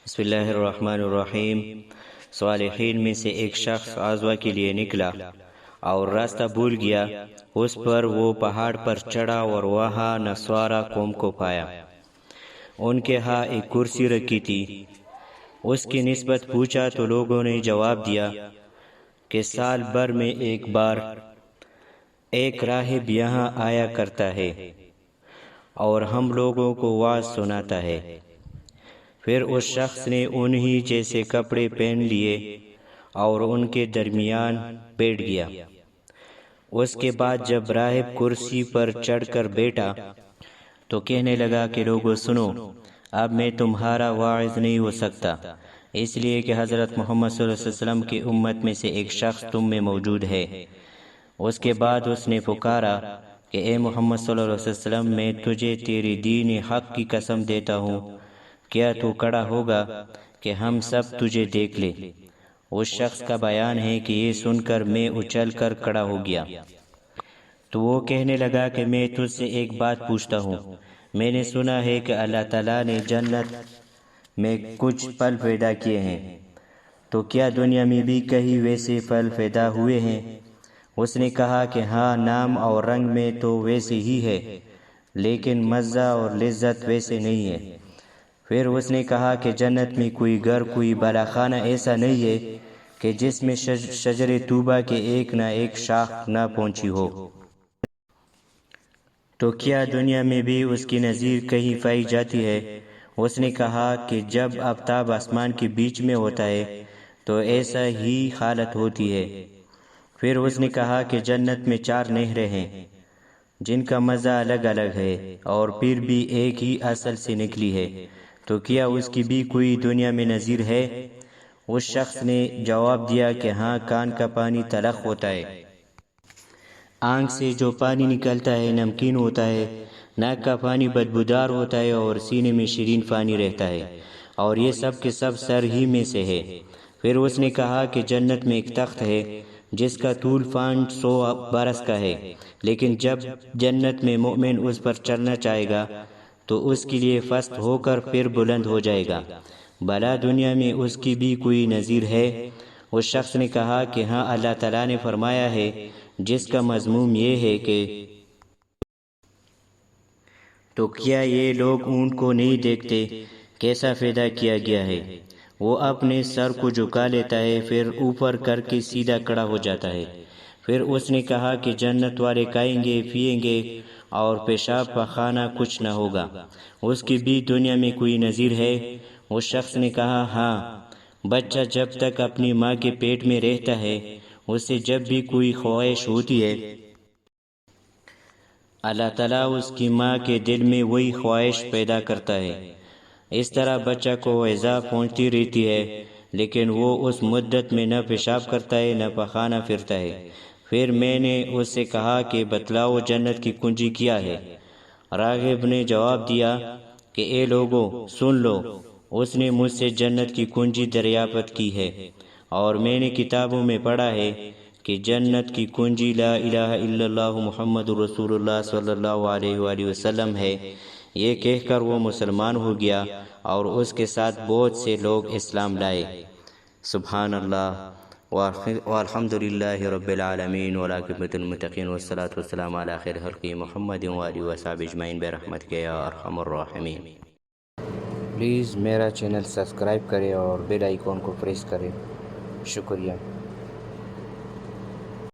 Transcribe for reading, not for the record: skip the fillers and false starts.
بسم اللہ الرحمن الرحیم۔ صالحین میں سے ایک شخص غزوہ کے لیے نکلا اور راستہ بھول گیا۔ اس پر وہ پہاڑ پر چڑھا اور وہاں نصارہ قوم کو پایا۔ ان کے ہاں ایک کرسی رکھی تھی۔ اس کی نسبت پوچھا تو لوگوں نے جواب دیا کہ سال بھر میں ایک بار ایک راہب یہاں آیا کرتا ہے اور ہم لوگوں کو وعظ سناتا ہے۔ پھر اس شخص نے انہی جیسے کپڑے پہن لیے اور ان کے درمیان بیٹھ گیا۔ اس کے بعد جب راہب کرسی پر چڑھ کر بیٹھا تو کہنے لگا کہ لوگوں سنو، اب میں تمہارا واعظ نہیں ہو سکتا، اس لیے کہ حضرت محمد صلی اللہ علیہ وسلم کی امت میں سے ایک شخص تم میں موجود ہے۔ اس کے بعد اس نے پکارا کہ اے محمد صلی اللہ علیہ وسلم، میں تجھے تیرے دین حق کی قسم دیتا ہوں، کیا تو کھڑا ہوگا کہ ہم سب تجھے دیکھ لیں؟ اس شخص کا بیان ہے کہ یہ سن کر میں اچھل کر کھڑا ہو گیا۔ تو وہ کہنے لگا کہ میں تجھ سے ایک بات پوچھتا ہوں، میں نے سنا ہے کہ اللہ تعالیٰ نے جنت میں کچھ پھل پیدا کیے ہیں، تو کیا دنیا میں بھی کہیں ویسے پھل پیدا ہوئے ہیں؟ اس نے کہا کہ ہاں، نام اور رنگ میں تو ویسے ہی ہے، لیکن مزہ اور لذت ویسے نہیں ہے۔ پھر اس نے کہا کہ جنت میں کوئی گھر، کوئی بالا خانہ ایسا نہیں ہے کہ جس میں شجر طوبہ کے ایک نہ ایک شاخ نہ پہنچی ہو۔ تو کیا دنیا میں بھی اس کی نظیر کہیں پائی جاتی ہے؟ اس نے کہا کہ جب آفتاب آسمان کے بیچ میں ہوتا ہے تو ایسا ہی حالت ہوتی ہے۔ پھر اس نے کہا کہ جنت میں 4 نہریں ہیں جن کا مزہ الگ الگ ہے اور پھر بھی ایک ہی اصل سے نکلی ہے، تو کیا اس کی بھی کوئی دنیا میں نظیر ہے؟ اس شخص نے جواب دیا کہ ہاں، کان کا پانی تلخ ہوتا ہے، آنکھ سے جو پانی نکلتا ہے نمکین ہوتا ہے، ناک کا پانی بدبودار ہوتا ہے اور سینے میں شیرین پانی رہتا ہے، اور یہ سب کے سب سر ہی میں سے ہے۔ پھر اس نے کہا کہ جنت میں ایک تخت ہے جس کا طول 500 برس کا ہے، لیکن جب جنت میں مومن اس پر چلنا چاہے گا تو اس کے لیے پست ہو کر پھر بلند ہو جائے گا۔ بھلا دنیا میں اس کی بھی کوئی نظیر ہے؟ اس شخص نے کہا کہ ہاں، اللہ تعالیٰ نے فرمایا ہے جس کا مضمون یہ ہے کہ تو کیا یہ لوگ اونٹ کو نہیں دیکھتے کیسا پیدا کیا گیا ہے؟ وہ اپنے سر کو جھکا لیتا ہے، پھر اوپر کر کے سیدھا کھڑا ہو جاتا ہے۔ پھر اس نے کہا کہ جنت والے کھائیں گے، پیئیں گے اور پیشاب پخانہ کچھ نہ ہوگا، اس کی بھی دنیا میں کوئی نظیر ہے؟ اس شخص نے کہا ہاں، بچہ جب تک اپنی ماں کے پیٹ میں رہتا ہے اسے جب بھی کوئی خواہش ہوتی ہے اللہ تعالیٰ اس کی ماں کے دل میں وہی خواہش پیدا کرتا ہے۔ اس طرح بچہ کو غذا پہنچتی رہتی ہے، لیکن وہ اس مدت میں نہ پیشاب کرتا ہے نہ پخانہ پھرتا ہے۔ پھر میں نے اس سے کہا کہ بتلاؤ جنت کی کنجی کیا ہے؟ راغب نے جواب دیا کہ اے لوگوں سن لو، اس نے مجھ سے جنت کی کنجی دریافت کی ہے، اور میں نے کتابوں میں پڑھا ہے کہ جنت کی کنجی لا الہ الا اللہ محمد رسول اللہ صلی اللہ علیہ وآلہ وسلم ہے۔ یہ کہہ کر وہ مسلمان ہو گیا اور اس کے ساتھ بہت سے لوگ اسلام لائے۔ سبحان اللہ والحمد للہ رب العالمین والعاقبۃ للمتقین والصلاۃ والسلام علی خیر خلقہ محمد وآلہ وصحبہ اجمعین برحمتک یا ارحم الراحمین۔ پلیز میرا چینل سبسکرائب کریں اور بیل آئیکن کو پریس کریں۔ شکریہ۔